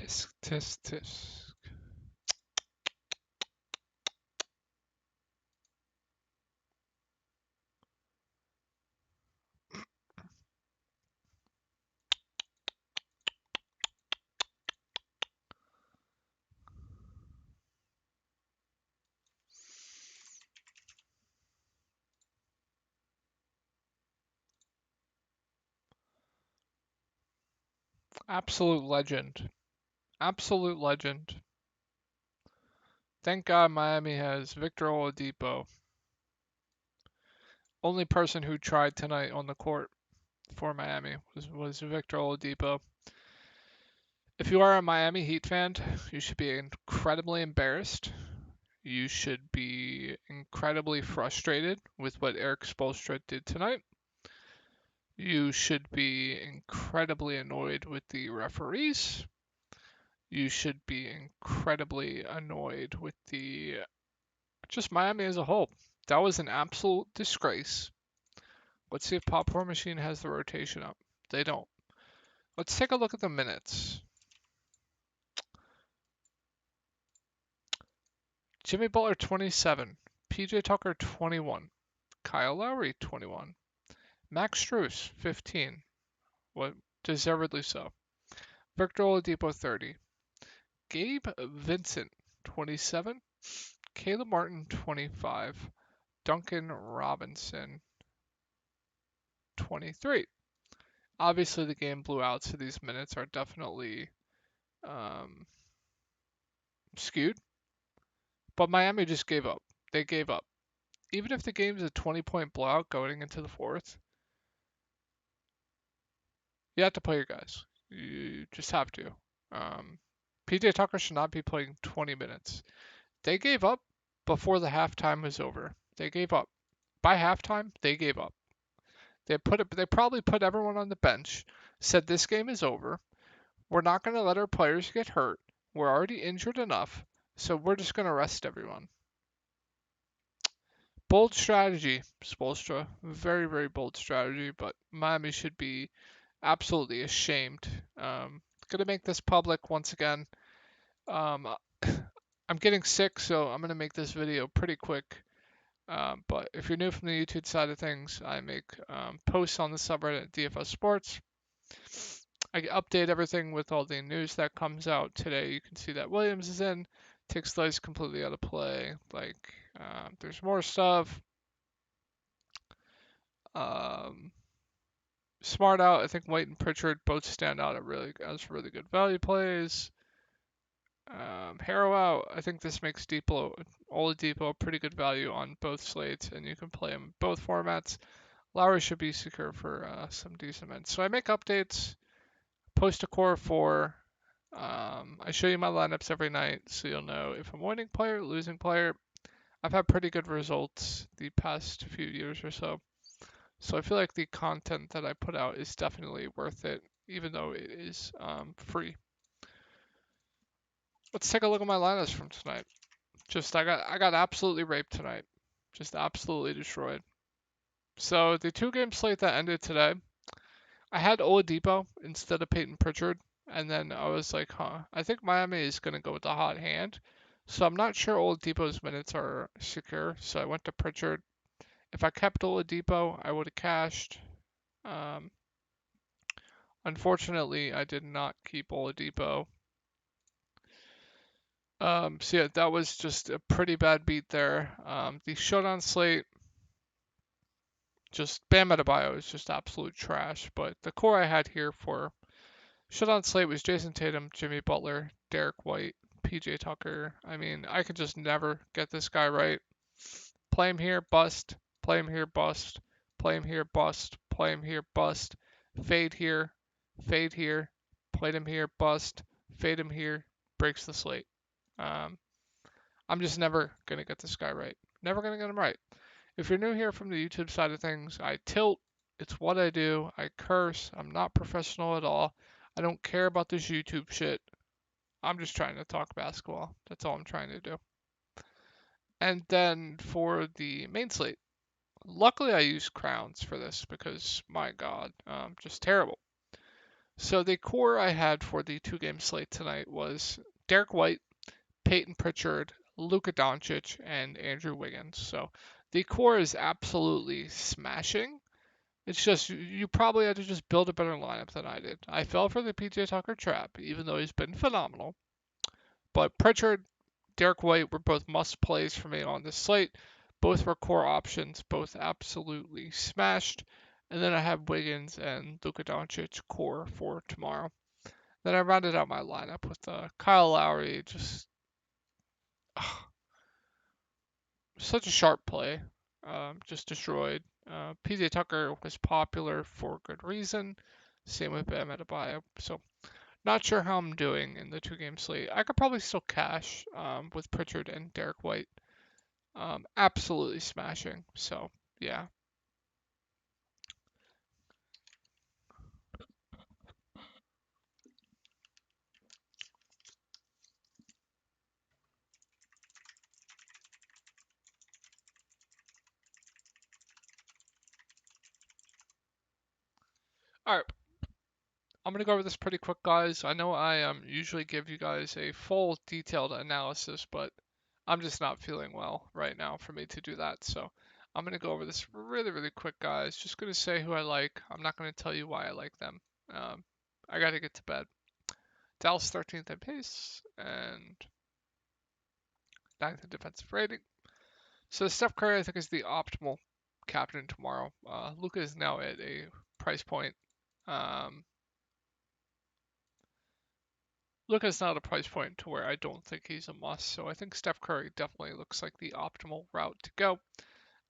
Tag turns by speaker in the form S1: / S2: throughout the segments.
S1: Tisk, tisk, tisk. Absolute legend. Absolute legend. Thank God Miami has Victor Oladipo. Only person who tried tonight on the court for Miami was Victor Oladipo. If you are a Miami Heat fan, you should be incredibly embarrassed. You should be incredibly frustrated with what Eric Spoelstra did tonight. You should be incredibly annoyed with the referees. You should be incredibly annoyed with the just Miami as a whole. That was an absolute disgrace. Let's see if Popcorn Machine has the rotation up. They don't. Let's take a look at the minutes. Jimmy Butler 27, PJ Tucker 21, Kyle Lowry 21, Max Strus 15, what deservedly so. Victor Oladipo 30, Gabe Vincent 27, Caleb Martin 25, Duncan Robinson 23. Obviously, the game blew out, so these minutes are definitely um, skewed. But Miami just gave up. They gave up. Even if the game's a 20-point blowout going into the fourth, you have to play your guys. You just have to. PJ Tucker should not be playing 20 minutes. They gave up before the halftime was over. They gave up. By halftime, they gave up. They probably put everyone on the bench, said this game is over. We're not going to let our players get hurt. We're already injured enough, so we're just going to rest everyone. Bold strategy, Spoelstra. Very, very bold strategy, but Miami should be absolutely ashamed. Gonna make this public once again. Um, I'm getting sick, so I'm gonna make this video pretty quick. But if you're new from the YouTube side of things, I make posts on the subreddit DFSPORTS. I update everything with all the news that comes out today. You can see that Williams is in. Takes Slice completely out of play. There's more stuff. Um, Smart out. I think White and Pritchard both stand out as really good value plays. Harrow out. I think this makes Oladipo a pretty good value on both slates, and you can play him in both formats. Lowry should be secure for some decent minutes. So I make updates, post a core 4. I show you my lineups every night, so you'll know if I'm winning player, losing player. I've had pretty good results the past few years or so. So I feel like the content that I put out is definitely worth it, even though it is free. Let's take a look at my lineups from tonight. I got absolutely raped tonight. Just absolutely destroyed. So the 2-game slate that ended today, I had Oladipo instead of Peyton Pritchard, and then I was like, I think Miami is gonna go with the hot hand. So I'm not sure Oladipo's minutes are secure, so I went to Pritchard. If I kept Oladipo, I would have cashed. Um, Unfortunately, I did not keep Oladipo. So yeah, that was just a pretty bad beat there. The showdown slate, just Bam Adebayo is just absolute trash. But the core I had here for showdown slate was Jason Tatum, Jimmy Butler, Derek White, PJ Tucker. I mean, I could just never get this guy right. Play him here, bust. Play him here, bust. Play him here, bust. Play him here, bust. Fade here, fade here. Played him here, bust. Fade him here, breaks the slate. Um, I'm just never going to get this guy right. Never going to get him right. If you're new here from the YouTube side of things, I tilt. It's what I do. I curse. I'm not professional at all. I don't care about this YouTube shit. I'm just trying to talk basketball. That's all I'm trying to do. And then for the main slate, luckily I used crowns for this because, my God, just terrible. So the core I had for the 2 game slate tonight was Derek White, Peyton Pritchard, Luka Doncic, and Andrew Wiggins. So the core is absolutely smashing. It's just you probably had to just build a better lineup than I did. I fell for the PJ Tucker trap, even though he's been phenomenal. But Pritchard, Derek White were both must plays for me on this slate. Both were core options, both absolutely smashed. And then I have Wiggins and Luka Doncic core for tomorrow. Then I rounded out my lineup with Kyle Lowry, just such a sharp play, just destroyed. PJ Tucker was popular for good reason. Same with Bam Adebayo. So not sure how I'm doing in the 2 game slate. I could probably still cash with Pritchard and Derek White. Absolutely smashing. So yeah. All right. I'm gonna go over this pretty quick, guys. I know I usually give you guys a full detailed analysis, but I'm just not feeling well right now for me to do that. So I'm gonna go over this really, really quick, guys. Just gonna say who I like. I'm not gonna tell you why I like them. Um, I gotta get to bed. Dallas 13th in pace and 9th in defensive rating. So Steph Curry, I think, is the optimal captain tomorrow. Luka is now at a price point. Um, Luka's not a price point to where I don't think he's a must. So I think Steph Curry definitely looks like the optimal route to go.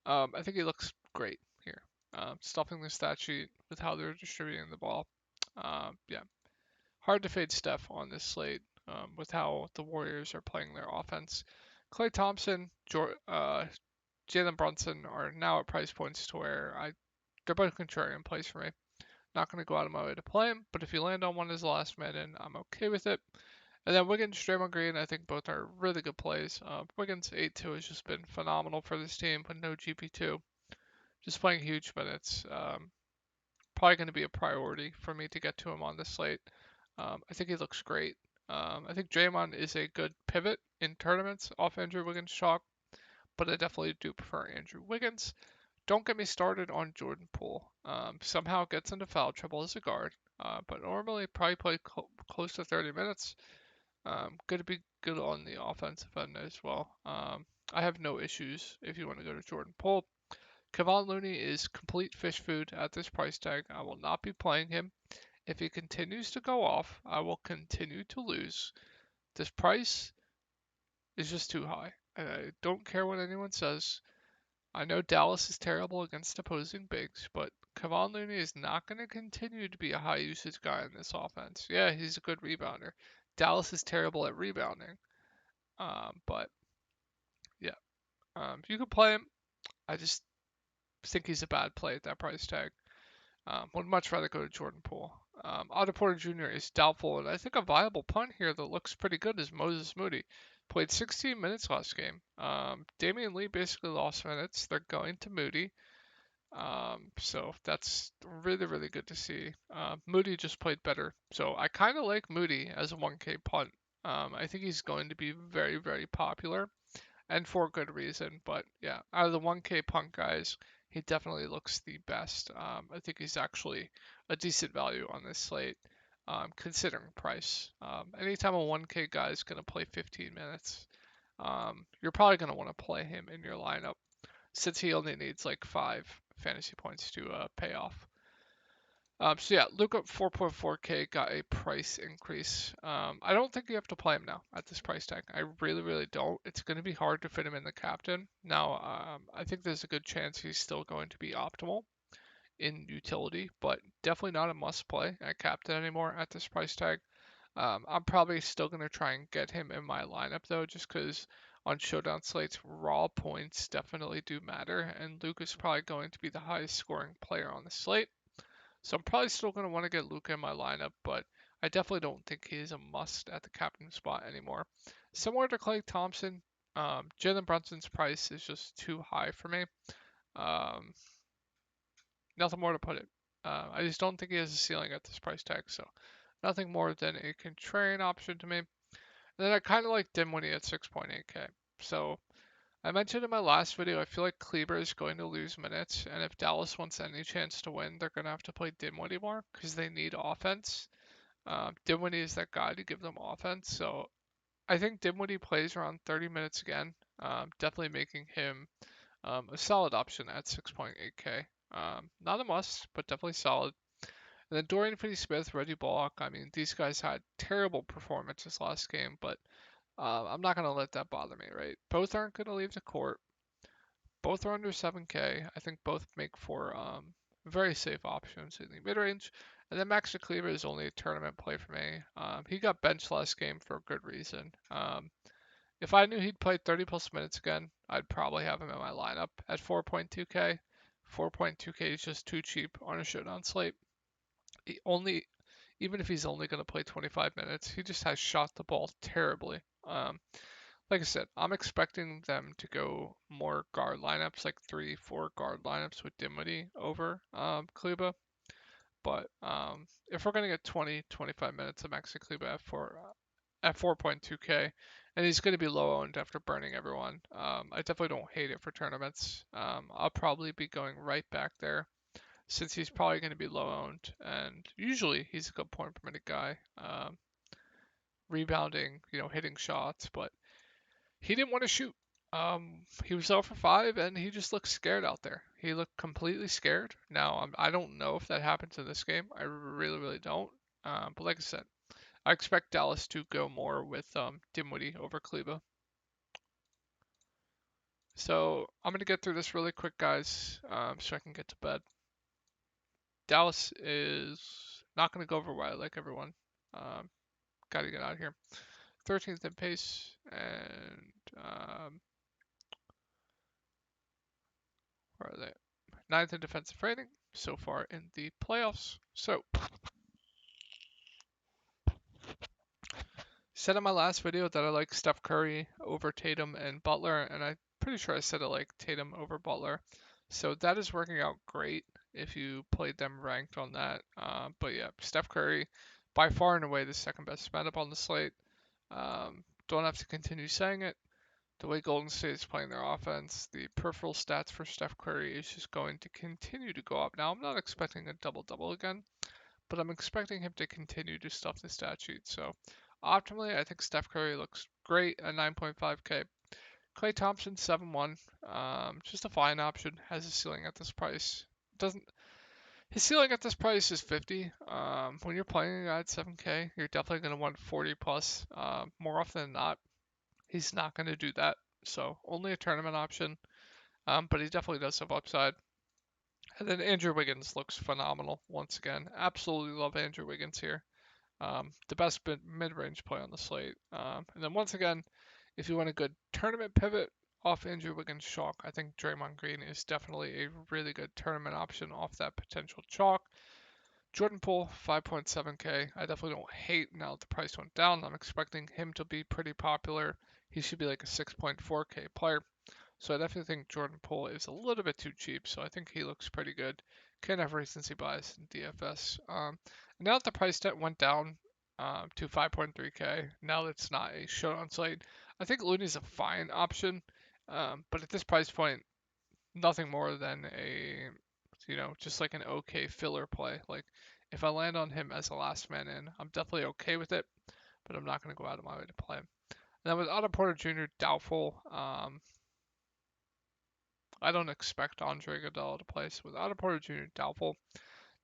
S1: I think he looks great here. Stuffing the stat sheet with how they're distributing the ball. Yeah, hard to fade Steph on this slate with how the Warriors are playing their offense. Klay Thompson, Jalen Brunson are now at price points to where they're both contrarian plays for me. Not going to go out of my way to play him, but if you land on one as the last man in, I'm okay with it. And then Wiggins, Draymond Green, I think both are really good plays. Wiggins 8-2 has just been phenomenal for this team with no GP2. Just playing huge minutes. Probably going to be a priority for me to get to him on this slate. I think he looks great. I think Draymond is a good pivot in tournaments off Andrew Wiggins' chalk, but I definitely do prefer Andrew Wiggins. Don't get me started on Jordan Poole. Somehow gets into foul trouble as a guard, but normally probably play close to 30 minutes. Going to be good on the offensive end as well. I have no issues if you want to go to Jordan Poole. Kevon Looney is complete fish food at this price tag. I will not be playing him. If he continues to go off, I will continue to lose. This price is just too high. I don't care what anyone says. I know Dallas is terrible against opposing bigs, but Kevon Looney is not going to continue to be a high usage guy in this offense. Yeah, he's a good rebounder. Dallas is terrible at rebounding. But yeah, you can play him. I just think he's a bad play at that price tag. Would much rather go to Jordan Poole. Otto Porter Jr. is doubtful, and I think a viable punt here that looks pretty good is Moses Moody. Played 16 minutes last game. Damian Lee basically lost minutes. They're going to Moody. So that's really, really good to see. Moody just played better. So I kind of like Moody as a 1K punt. I think he's going to be very, very popular and for good reason. But yeah, out of the 1K punt guys, he definitely looks the best. I think he's actually a decent value on this slate, considering price. Anytime a 1K guy is going to play 15 minutes, you're probably going to want to play him in your lineup since he only needs like 5 fantasy points to pay off. So yeah, Luke up 4.4K got a price increase. I don't think you have to play him now at this price tag. I really, really don't. It's going to be hard to fit him in the captain. Now, I think there's a good chance he's still going to be optimal in utility, but definitely not a must play at captain anymore at this price tag. I'm probably still going to try and get him in my lineup though, just because on showdown slates, raw points definitely do matter, and Luke is probably going to be the highest scoring player on the slate. So I'm probably still going to want to get Luka in my lineup, but I definitely don't think he's a must at the captain spot anymore. Similar to Klay Thompson, Jalen Brunson's price is just too high for me. Um, Nothing more to put it. I just don't think he has a ceiling at this price tag. So nothing more than a contrarian option to me. And then I kind of like Dinwiddie at 6.8K. So I mentioned in my last video, I feel like Kleber is going to lose minutes, and if Dallas wants any chance to win, they're going to have to play Dinwiddie more because they need offense. Dinwiddie is that guy to give them offense, so I think Dinwiddie plays around 30 minutes again, definitely making him a solid option at 6.8K. Not a must, but definitely solid. And then Dorian Finney-Smith, Reggie Bullock, I mean, these guys had terrible performances last game, but I'm not going to let that bother me, right? Both aren't going to leave the court. Both are under 7K. I think both make for very safe options in the mid-range. And then Max Kleber is only a tournament play for me. He got benched last game for a good reason. If I knew he'd play 30 plus minutes again, I'd probably have him in my lineup at 4.2K. 4.2K is just too cheap on a showdown slate. Even if he's only going to play 25 minutes, he just has shot the ball terribly. Like I said, I'm expecting them to go more guard lineups, like 3-4 guard lineups with Dinwiddie over Kleba. But if we're going to get 20-25 minutes of Maxi Kleba at 4.2K, and he's going to be low owned after burning everyone, I definitely don't hate it for tournaments. I'll probably be going right back there since he's probably going to be low owned, and usually he's a good point per minute guy, rebounding, hitting shots, but he didn't want to shoot. He was 0 for 5, and he just looked scared out there. He looked completely scared. Now, I don't know if that happens in this game. I really, really don't. But like I said, I expect Dallas to go more with Dinwiddie over Kleba. So I'm going to get through this really quick, guys, so I can get to bed. Dallas is not going to go over what I like, everyone. Got to get out of here. 13th in pace, and where are they? 9th in defensive rating so far in the playoffs. So, said in my last video that I like Steph Curry over Tatum and Butler, and I'm pretty sure I said I like Tatum over Butler. So that is working out great if you played them ranked on that. But yeah, Steph Curry, by far and away the second best matchup on the slate. Don't have to continue saying it. The way Golden State is playing their offense, the peripheral stats for Steph Curry is just going to continue to go up. Now, I'm not expecting a double-double again, but I'm expecting him to continue to stuff the stat sheet. So, optimally, I think Steph Curry looks great at 9.5K. Klay Thompson, 7-1. Just a fine option. Has a ceiling at this price. Doesn't His ceiling at this price is 50. When you're playing at 7K, you're definitely going to want 40 plus. More often than not, he's not going to do that. So only a tournament option. But he definitely does have upside. And then Andrew Wiggins looks phenomenal once again. Absolutely love Andrew Wiggins here. The best mid-range play on the slate. And then once again, if you want a good tournament pivot off Andrew Wiggins chalk, I think Draymond Green is definitely a really good tournament option off that potential chalk. Jordan Poole, 5.7K. I definitely don't hate now the price went down. I'm expecting him to be pretty popular. He should be like a 6.4K player. So I definitely think Jordan Poole is a little bit too cheap. So I think he looks pretty good. Can have recency bias in DFS. Now that the price tag went down to 5.3K, now it's not a showdown slate. I think Looney's a fine option. But at this price point, nothing more than just like an okay filler play. Like if I land on him as a last man in, I'm definitely okay with it, but I'm not going to go out of my way to play him. And then with Otto Porter Jr. doubtful, I don't expect Andre Iguodala to play. So with Otto Porter Jr. doubtful,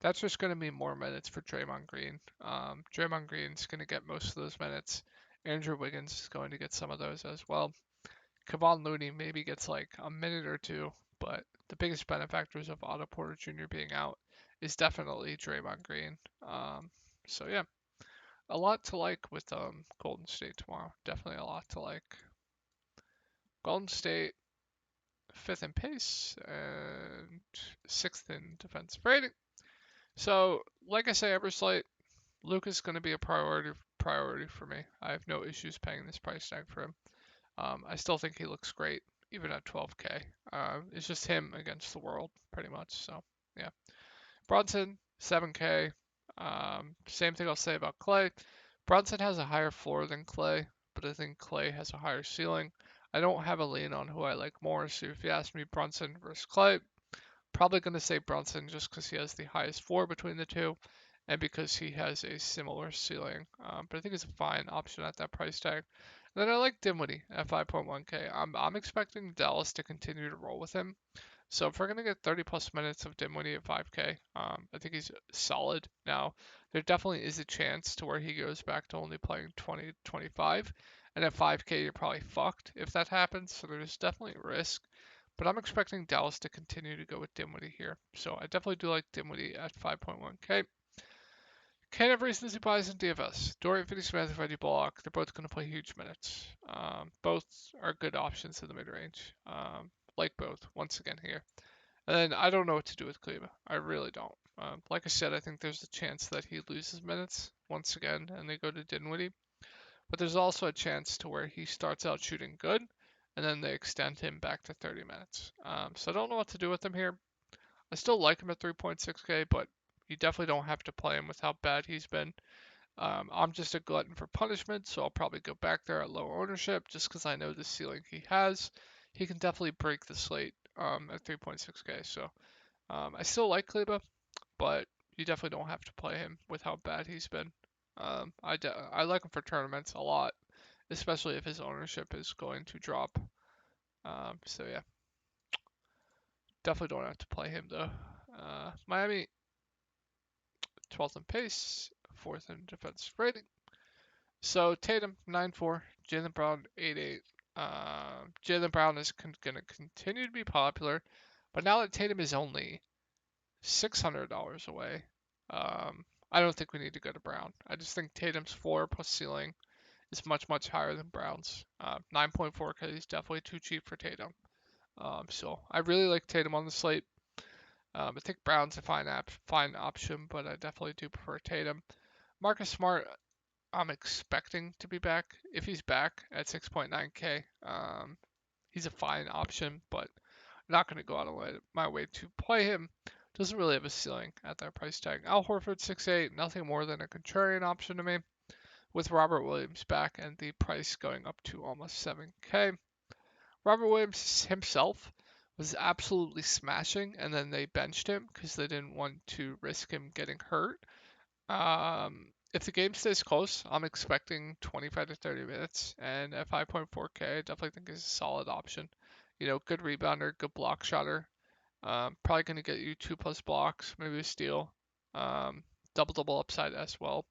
S1: that's just going to mean more minutes for Draymond Green. Draymond Green's going to get most of those minutes. Andrew Wiggins is going to get some of those as well. Kevon Looney maybe gets like a minute or two, but the biggest benefactors of Otto Porter Jr. being out is definitely Draymond Green. So yeah, a lot to like with Golden State tomorrow. Definitely a lot to like. Golden State fifth in pace and sixth in defensive rating. So like I say every slate, Luka's going to be a priority for me. I have no issues paying this price tag for him. I still think he looks great, even at 12K. It's just him against the world, pretty much. So, yeah. Bronson, 7K. Same thing I'll say about Clay. Brunson has a higher floor than Clay, but I think Clay has a higher ceiling. I don't have a lean on who I like more, so if you ask me Brunson versus Clay, probably going to say Brunson just because he has the highest floor between the two and because he has a similar ceiling. But I think it's a fine option at that price tag. And then I like Dinwiddie at 5.1K. I'm expecting Dallas to continue to roll with him. So if we're going to get 30 plus minutes of Dinwiddie at 5K, I think he's solid. Now, there definitely is a chance to where he goes back to only playing 20, 25. And at 5K, you're probably fucked if that happens. So there's definitely a risk. But I'm expecting Dallas to continue to go with Dinwiddie here. So I definitely do like Dinwiddie at 5.1K. Can't have recency bias in DFS. Dorian Finney-Smith, Reggie Bullock, they're both going to play huge minutes. Both are good options in the mid-range. Like both, once again here. And then I don't know what to do with Kleba. I really don't. Like I said, I think there's a chance that he loses minutes once again and they go to Dinwiddie. But there's also a chance to where he starts out shooting good and then they extend him back to 30 minutes. So I don't know what to do with him here. I still like him at 3.6K, but you definitely don't have to play him with how bad he's been. I'm just a glutton for punishment, so I'll probably go back there at low ownership just because I know the ceiling he has. He can definitely break the slate at 3.6K. So I still like Kleba, but you definitely don't have to play him with how bad he's been. I like him for tournaments a lot, especially if his ownership is going to drop. So yeah, definitely don't have to play him though. Miami, 12th in pace, 4th in defensive rating. So Tatum 9.4, Jaylen Brown 8.8. Jaylen Brown is going to continue to be popular, but now that Tatum is only $600 away, I don't think we need to go to Brown. I just think Tatum's floor plus ceiling is much, much higher than Brown's. 9.4K is definitely too cheap for Tatum. So I really like Tatum on the slate. I think Brown's a fine option, but I definitely do prefer Tatum. Marcus Smart, I'm expecting to be back. If he's back at 6.9K, he's a fine option, but I'm not going to go out of my way to play him. Doesn't really have a ceiling at that price tag. Al Horford 6.8, nothing more than a contrarian option to me. With Robert Williams back and the price going up to almost 7K. Robert Williams himself was absolutely smashing, and then they benched him because they didn't want to risk him getting hurt. If the game stays close, I'm expecting 25 to 30 minutes, and at 5.4K, I definitely think is a solid option. You know, good rebounder, good block shotter. Probably going to get you 2+ blocks, maybe a steal. Double upside as well.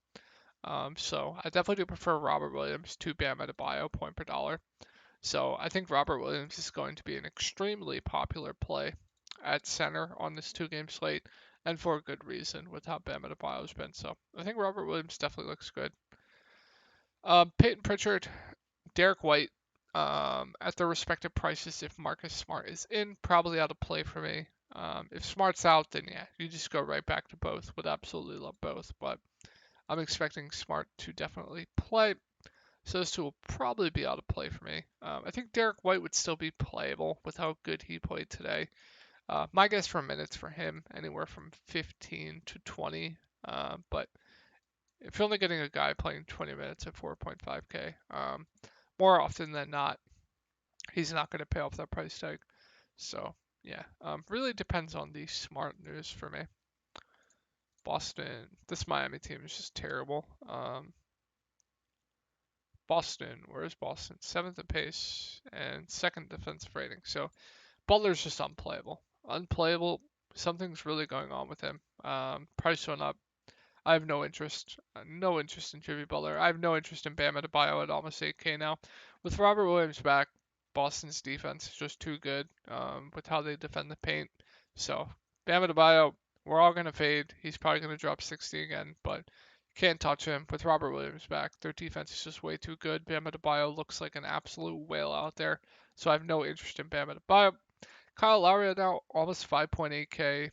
S1: So I definitely do prefer Robert Williams to Bam Adebayo point per dollar. So I think Robert Williams is going to be an extremely popular play at center on this 2-game slate, and for a good reason with how Bam Adebayo's been. So I think Robert Williams definitely looks good. Peyton Pritchard, Derek White, at their respective prices. If Marcus Smart is in, probably out of play for me. If Smart's out, then yeah, you just go right back to both. Would absolutely love both, but I'm expecting Smart to definitely play. So those two will probably be out of play for me. I think Derek White would still be playable with how good he played today. My guess for minutes for him, anywhere from 15 to 20. But if you're only getting a guy playing 20 minutes at 4.5K, more often than not, he's not going to pay off that price tag. So yeah, really depends on the Smart news for me. Boston, this Miami team is just terrible. Boston, where is Boston? 7th in pace and 2nd defensive rating. So Butler's just unplayable. Unplayable. Something's really going on with him. Price went up. I have no interest. No interest in Jimmy Butler. I have no interest in Bam Adebayo at almost 8K now. With Robert Williams back, Boston's defense is just too good with how they defend the paint. So Bam Adebayo, we're all going to fade. He's probably going to drop 60 again, but can't touch him. With Robert Williams back, their defense is just way too good. Bam Adebayo looks like an absolute whale out there. So I have no interest in Bam Adebayo. Kyle Lowry now almost 5.8K.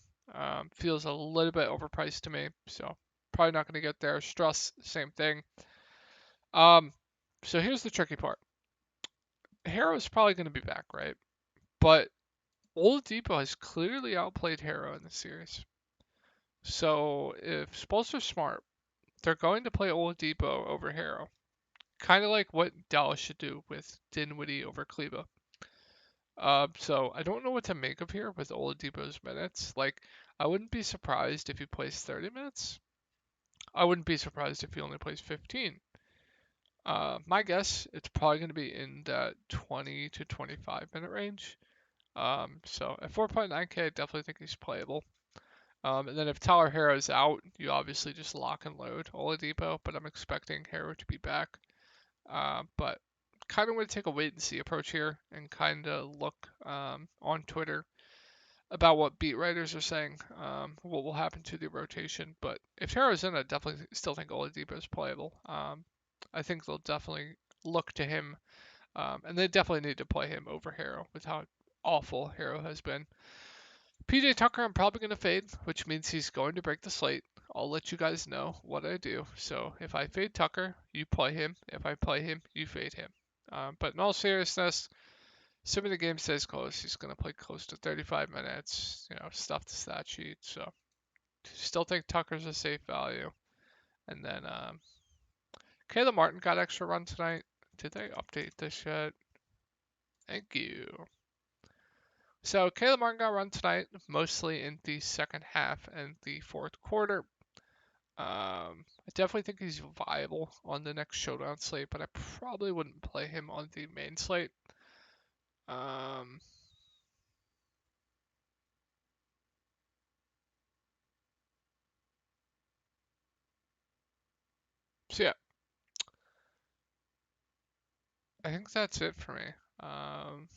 S1: Feels a little bit overpriced to me, so probably not going to get there. Struss, same thing. So here's the tricky part. Harrow's probably going to be back, right? But Oladipo has clearly outplayed Harrow in the series. So if Spurs are smart, they're going to play Oladipo over Harrow, kind of like what Dallas should do with Dinwiddie over Kleba. So I don't know what to make of here with Oladipo's minutes. Like, I wouldn't be surprised if he plays 30 minutes. I wouldn't be surprised if he only plays 15. My guess, it's probably going to be in that 20 to 25 minute range. So at 4.9K, I definitely think he's playable. And then if Tyler Harrow's out, you obviously just lock and load Oladipo, but I'm expecting Harrow to be back. But kind of want to take a wait and see approach here and kind of look on Twitter about what beat writers are saying, what will happen to the rotation. But if Harrow's in, I definitely still think Oladipo is playable. I think they'll definitely look to him, and they definitely need to play him over Harrow with how awful Harrow has been. PJ Tucker, I'm probably going to fade, which means he's going to break the slate. I'll let you guys know what I do. So if I fade Tucker, you play him. If I play him, you fade him. But in all seriousness, assuming the game stays close, he's going to play close to 35 minutes, stuff the stat sheet. So still think Tucker's a safe value. And then Caleb Martin got extra run tonight. Did they update this yet? Thank you. So Caleb Martin got run tonight, mostly in the second half and the fourth quarter. I definitely think he's viable on the next showdown slate, but I probably wouldn't play him on the main slate. Um, so yeah, I think that's it for me. Um,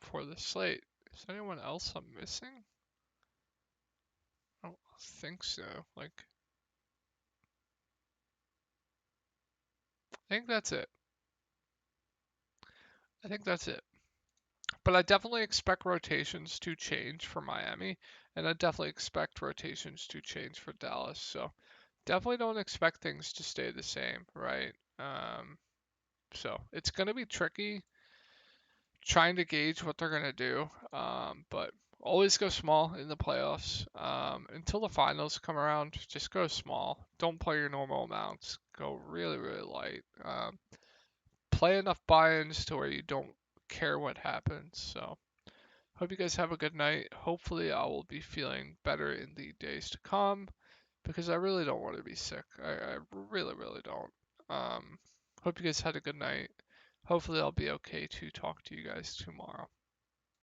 S1: for the slate. Is there anyone else I'm missing? I don't think so. I think that's it. I think that's it. But I definitely expect rotations to change for Miami, and I definitely expect rotations to change for Dallas. So definitely don't expect things to stay the same, right? So it's going to be tricky trying to gauge what they're going to do. But always go small in the playoffs. Until the finals come around, just go small. Don't play your normal amounts. Go really, really light. Play enough buy-ins to where you don't care what happens. So hope you guys have a good night. Hopefully I will be feeling better in the days to come because I really don't want to be sick. I really, really don't. Hope you guys had a good night. Hopefully I'll be okay to talk to you guys tomorrow.